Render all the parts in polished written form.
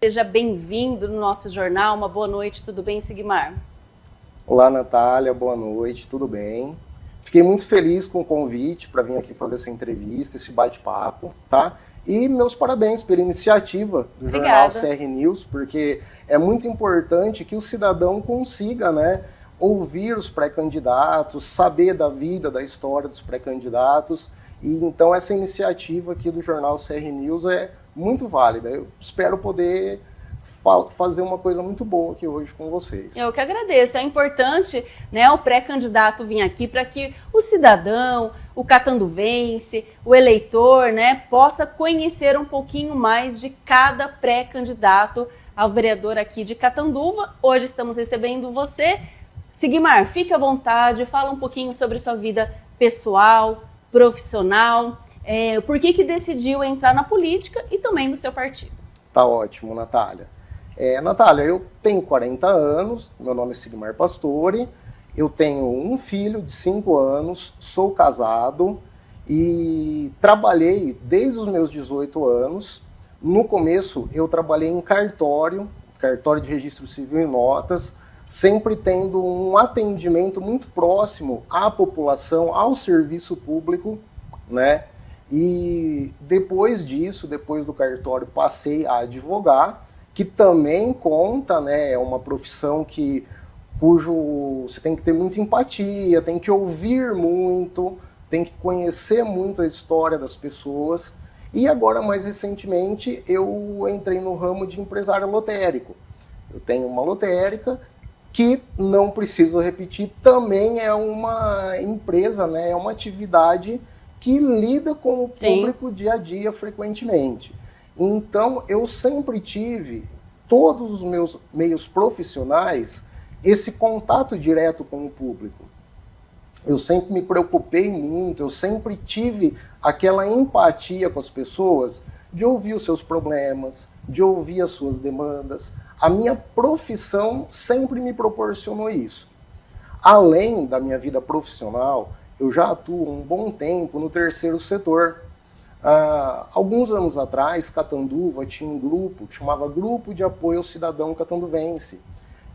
Seja bem-vindo no nosso jornal. Uma boa noite, tudo bem, Sigmar? Olá, Natália, boa noite, tudo bem? Fiquei muito feliz com o convite para vir aqui fazer essa entrevista, esse bate-papo, tá? E meus parabéns pela iniciativa do jornal CR News, porque é muito importante que o cidadão consiga, né, ouvir os pré-candidatos, saber da vida, da história dos pré-candidatos. E então essa iniciativa aqui do jornal CR News é muito válida. Eu espero poder fazer uma coisa muito boa aqui hoje com vocês. Eu que agradeço. É importante, né, o pré-candidato vir aqui para que o cidadão, o catanduvense, o eleitor, né, possa conhecer um pouquinho mais de cada pré-candidato ao vereador aqui de Catanduva. Hoje estamos recebendo você. Sigmar, fique à vontade, fala um pouquinho sobre sua vida pessoal, profissional, por que decidiu entrar na política e também no seu partido. Tá ótimo, Natália. Natália, eu tenho 40 anos, meu nome é Sigmar Pastore, eu tenho um filho de 5 anos, sou casado e trabalhei desde os meus 18 anos. No começo eu trabalhei em cartório de registro civil e notas, sempre tendo um atendimento muito próximo à população, ao serviço público, né? E depois disso, depois do cartório, passei a advogar, que também conta, né? É uma profissão cujo você tem que ter muita empatia, tem que ouvir muito, tem que conhecer muito a história das pessoas. E agora, mais recentemente, eu entrei no ramo de empresário lotérico. Eu tenho uma lotérica que, não preciso repetir, também é uma empresa, né? É uma atividade que lida com o público dia a dia frequentemente. Então, eu sempre tive, todos os meus meios profissionais, esse contato direto com o público. Eu sempre me preocupei muito, eu sempre tive aquela empatia com as pessoas, de ouvir os seus problemas, de ouvir as suas demandas. A minha profissão sempre me proporcionou isso. Além da minha vida profissional, eu já atuo um bom tempo no terceiro setor. Alguns anos atrás, Catanduva tinha um grupo que chamava Grupo de Apoio ao Cidadão Catanduvense,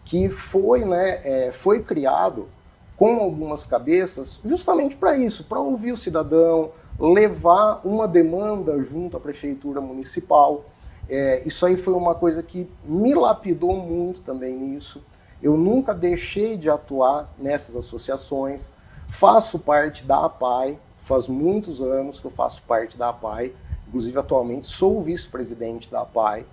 que foi criado com algumas cabeças justamente para isso, para ouvir o cidadão, levar uma demanda junto à prefeitura municipal. Isso aí foi uma coisa que me lapidou muito também nisso. Eu nunca deixei de atuar nessas associações. Faço parte da APAI, faz muitos anos que eu faço parte da APAI, inclusive atualmente sou o vice-presidente da APAI,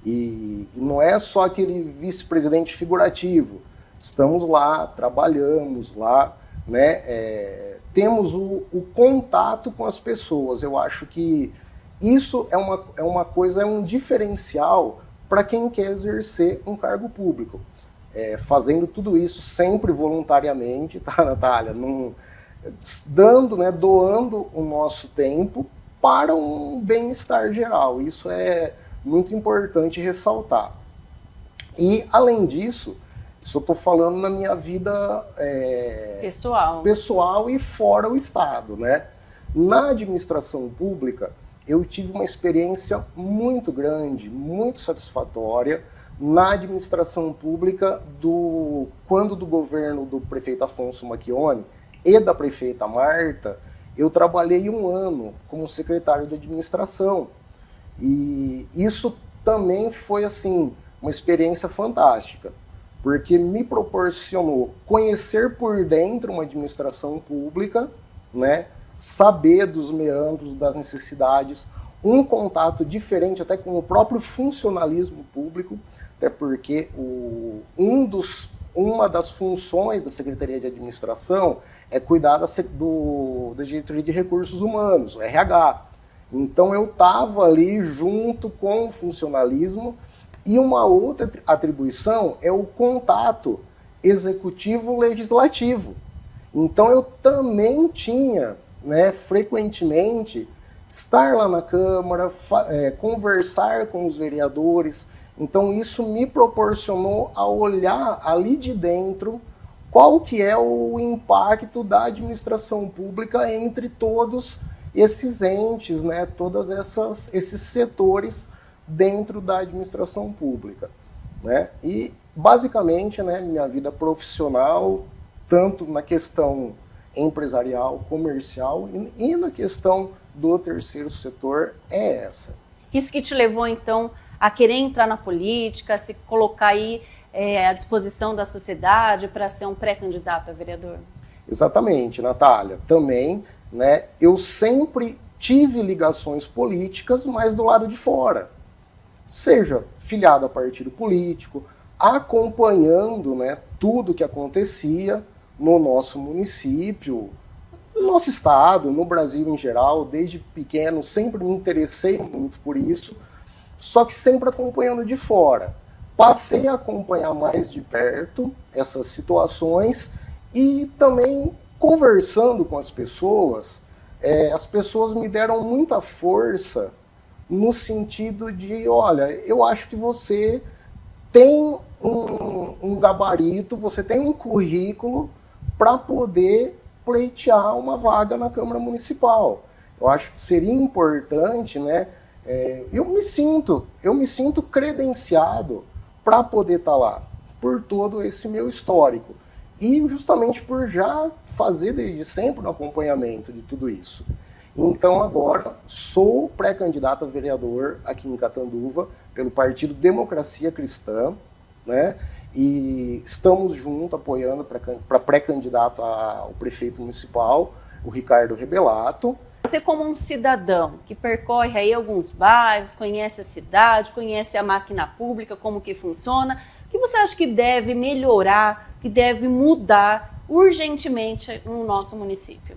e não é só aquele vice-presidente figurativo, estamos lá, trabalhamos lá, né? Temos o contato com as pessoas. Eu acho que isso é uma coisa, é um diferencial para quem quer exercer um cargo público. Fazendo tudo isso sempre voluntariamente, tá, Natália? Doando o nosso tempo para um bem-estar geral. Isso é muito importante ressaltar. E, além disso, isso eu estou falando na minha vida pessoal e fora o Estado, né? Na administração pública, eu tive uma experiência muito grande, muito satisfatória, na administração pública quando do governo do prefeito Afonso Macchione e da prefeita Marta, eu trabalhei 1 ano como secretário de administração. E isso também foi, assim, uma experiência fantástica, porque me proporcionou conhecer por dentro uma administração pública, né, saber dos meandros, das necessidades, um contato diferente até com o próprio funcionalismo público, até porque uma das funções da Secretaria de Administração é cuidar da Diretoria de Recursos Humanos, o RH. Então eu estava ali junto com o funcionalismo, e uma outra atribuição é o contato executivo-legislativo. Então eu também tinha, né, frequentemente, estar lá na Câmara, conversar com os vereadores. Então isso me proporcionou a olhar ali de dentro qual que é o impacto da administração pública entre todos esses entes, né, todos esses setores dentro da administração pública, né? E basicamente, né, minha vida profissional, tanto na questão empresarial, comercial e na questão do terceiro setor, é essa. Isso que te levou, então, a querer entrar na política, se colocar aí à disposição da sociedade para ser um pré-candidato a vereador? Exatamente, Natália. Também, né, eu sempre tive ligações políticas, mas do lado de fora. Seja filiado a partido político, acompanhando, né, tudo que acontecia no nosso município, no nosso estado, no Brasil em geral. Desde pequeno sempre me interessei muito por isso, só que sempre acompanhando de fora. Passei a acompanhar mais de perto essas situações e também conversando com as pessoas me deram muita força no sentido de, olha, eu acho que você tem um gabarito, você tem um currículo para poder pleitear uma vaga na Câmara Municipal. Eu acho que seria importante, né? Eu me sinto credenciado para poder estar lá, por todo esse meu histórico. E justamente por já fazer desde sempre um acompanhamento de tudo isso. Então agora sou pré-candidato a vereador aqui em Catanduva, pelo Partido Democracia Cristã, né? E estamos juntos apoiando para pré-candidato ao prefeito municipal, o Ricardo Rebelato. Você, como um cidadão que percorre aí alguns bairros, conhece a cidade, conhece a máquina pública, como que funciona, o que você acha que deve melhorar, que deve mudar urgentemente no nosso município?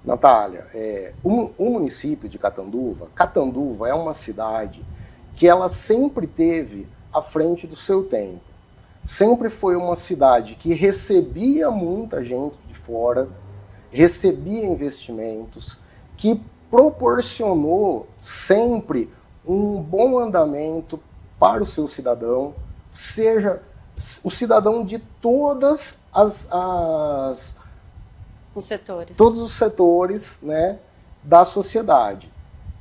Natália, o município de Catanduva é uma cidade que ela sempre teve à frente do seu tempo. Sempre foi uma cidade que recebia muita gente de fora, recebia investimentos, que proporcionou sempre um bom andamento para o seu cidadão, seja o cidadão de todos os setores, né, da sociedade.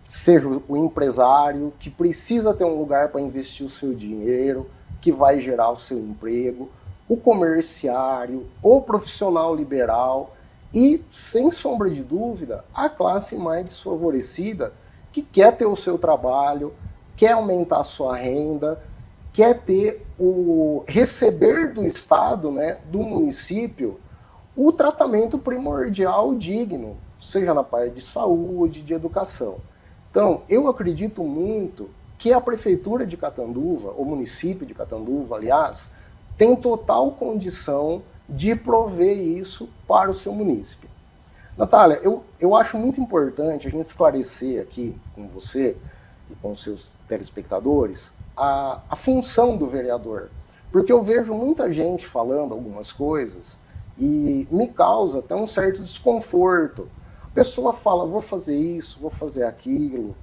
Seja o empresário que precisa ter um lugar para investir o seu dinheiro, que vai gerar o seu emprego, o comerciário, o profissional liberal e, sem sombra de dúvida, a classe mais desfavorecida que quer ter o seu trabalho, quer aumentar a sua renda, quer ter receber do Estado, né, do município, o tratamento primordial digno, seja na parte de saúde, de educação. Então, eu acredito muito que a Prefeitura de Catanduva, o município de Catanduva, aliás, tem total condição de prover isso para o seu município. Natália, eu acho muito importante a gente esclarecer aqui com você e com os seus telespectadores a função do vereador, porque eu vejo muita gente falando algumas coisas e me causa até um certo desconforto. A pessoa fala, vou fazer isso, vou fazer aquilo,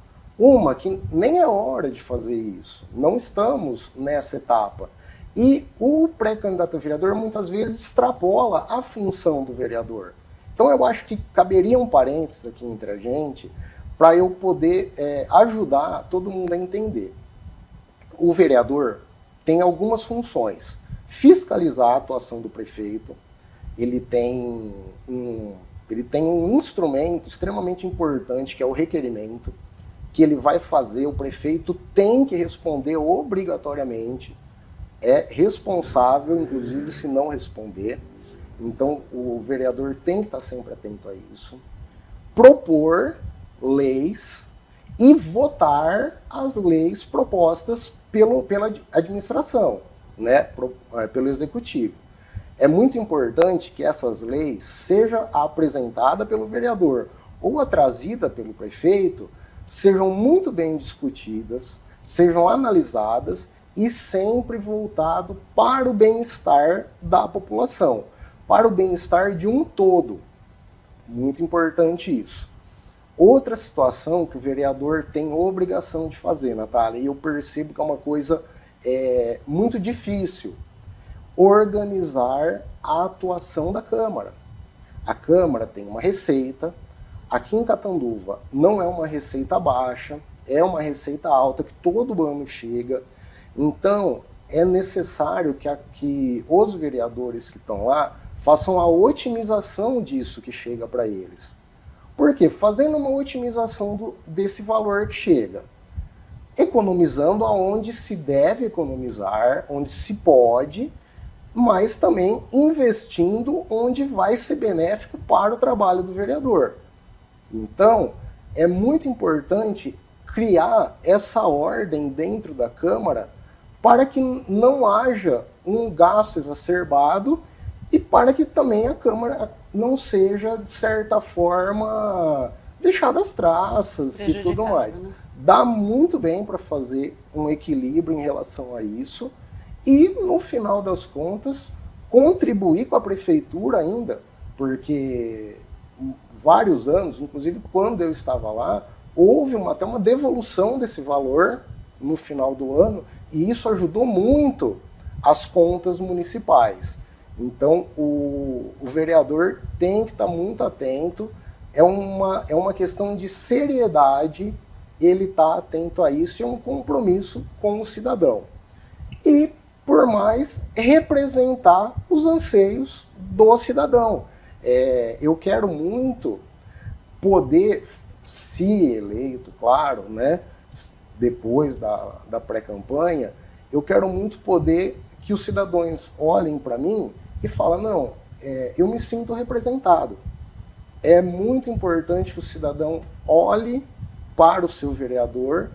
que nem é hora de fazer isso, não estamos nessa etapa. E o pré-candidato a vereador muitas vezes extrapola a função do vereador. Então eu acho que caberia um parênteses aqui entre a gente, para eu poder ajudar todo mundo a entender. O vereador tem algumas funções: fiscalizar a atuação do prefeito. Ele tem um instrumento extremamente importante, que é o requerimento, que ele vai fazer, o prefeito tem que responder obrigatoriamente, é responsável, inclusive, se não responder. Então, o vereador tem que estar sempre atento a isso. Propor leis e votar as leis propostas pela administração, né, pelo executivo. É muito importante que essas leis sejam apresentadas pelo vereador ou trazidas pelo prefeito, sejam muito bem discutidas, sejam analisadas e sempre voltado para o bem-estar da população, para o bem-estar de um todo. Muito importante isso. Outra situação que o vereador tem obrigação de fazer, Natália, e eu percebo que é uma coisa muito difícil: organizar a atuação da Câmara. A Câmara tem uma receita. Aqui em Catanduva não é uma receita baixa, é uma receita alta que todo ano chega. Então, é necessário que os vereadores que estão lá façam a otimização disso que chega para eles. Por quê? Fazendo uma otimização desse valor que chega. Economizando aonde se deve economizar, onde se pode, mas também investindo onde vai ser benéfico para o trabalho do vereador. Então, é muito importante criar essa ordem dentro da Câmara para que não haja um gasto exacerbado e para que também a Câmara não seja, de certa forma, deixada às traças e tudo mais. Né? Dá muito bem para fazer um equilíbrio em relação a isso e, no final das contas, contribuir com a prefeitura ainda, porque vários anos, inclusive quando eu estava lá, houve até uma devolução desse valor no final do ano e isso ajudou muito as contas municipais. Então, o vereador tem que estar muito atento, é uma questão de seriedade, ele está atento a isso e é um compromisso com o cidadão. E, por mais, representar os anseios do cidadão. Eu quero muito poder, se eleito, claro, né, depois da pré-campanha, eu quero muito poder que os cidadãos olhem para mim e falem, não, eu me sinto representado. É muito importante que o cidadão olhe para o seu vereador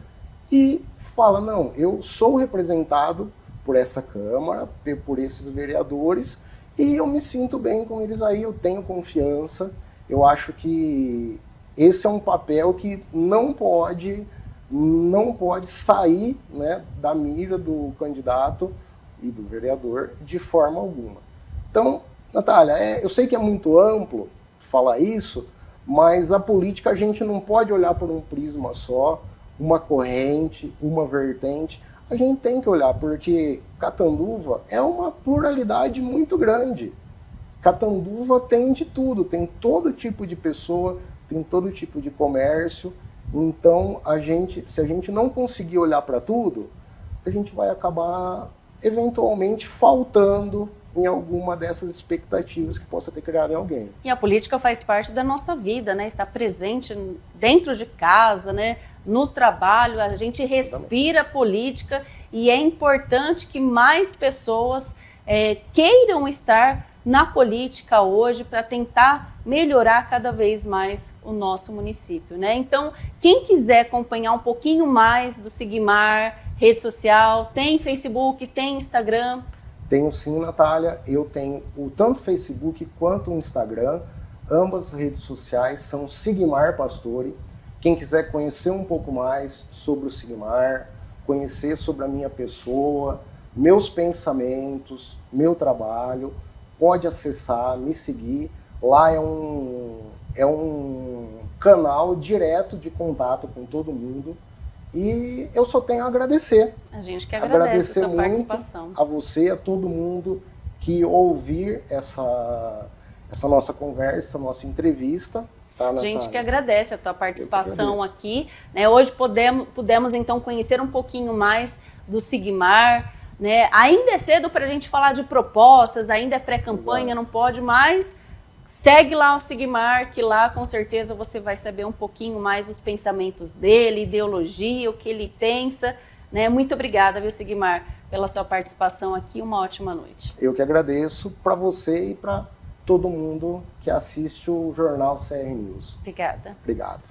e fala, não, eu sou representado por essa Câmara, por esses vereadores, e eu me sinto bem com eles aí, eu tenho confiança. Eu acho que esse é um papel que não pode sair, né, da mira do candidato e do vereador de forma alguma. Então, Natália, eu sei que é muito amplo falar isso, mas a política a gente não pode olhar por um prisma só, uma corrente, uma vertente. A gente tem que olhar, porque Catanduva é uma pluralidade muito grande. Catanduva tem de tudo, tem todo tipo de pessoa, tem todo tipo de comércio. Então, se a gente não conseguir olhar para tudo, a gente vai acabar, eventualmente, faltando em alguma dessas expectativas que possa ter criado em alguém. E a política faz parte da nossa vida, né? Está presente dentro de casa, né? No trabalho, a gente respira política e é importante que mais pessoas queiram estar na política hoje para tentar melhorar cada vez mais o nosso município, né? Então, quem quiser acompanhar um pouquinho mais do Sigmar, rede social, tem Facebook, tem Instagram? Tenho sim, Natália. Eu tenho tanto Facebook quanto o Instagram. Ambas as redes sociais são Sigmar Pastore. Quem quiser conhecer um pouco mais sobre o Sigmar, conhecer sobre a minha pessoa, meus pensamentos, meu trabalho, pode acessar, me seguir. Lá é um canal direto de contato com todo mundo. E eu só tenho a agradecer. A gente que agradece a sua participação. A você, a todo mundo que ouvir essa nossa conversa, nossa entrevista. Tá, a gente que agradece a tua participação aqui. Né? Hoje pudemos então conhecer um pouquinho mais do Sigmar. Né? Ainda é cedo para a gente falar de propostas, ainda é pré-campanha, não pode mais. Segue lá o Sigmar, que lá com certeza você vai saber um pouquinho mais dos pensamentos dele, ideologia, o que ele pensa. Né? Muito obrigada, viu, Sigmar, pela sua participação aqui. Uma ótima noite. Eu que agradeço para você e para todo mundo que assiste o Jornal CR News. Obrigada. Obrigado.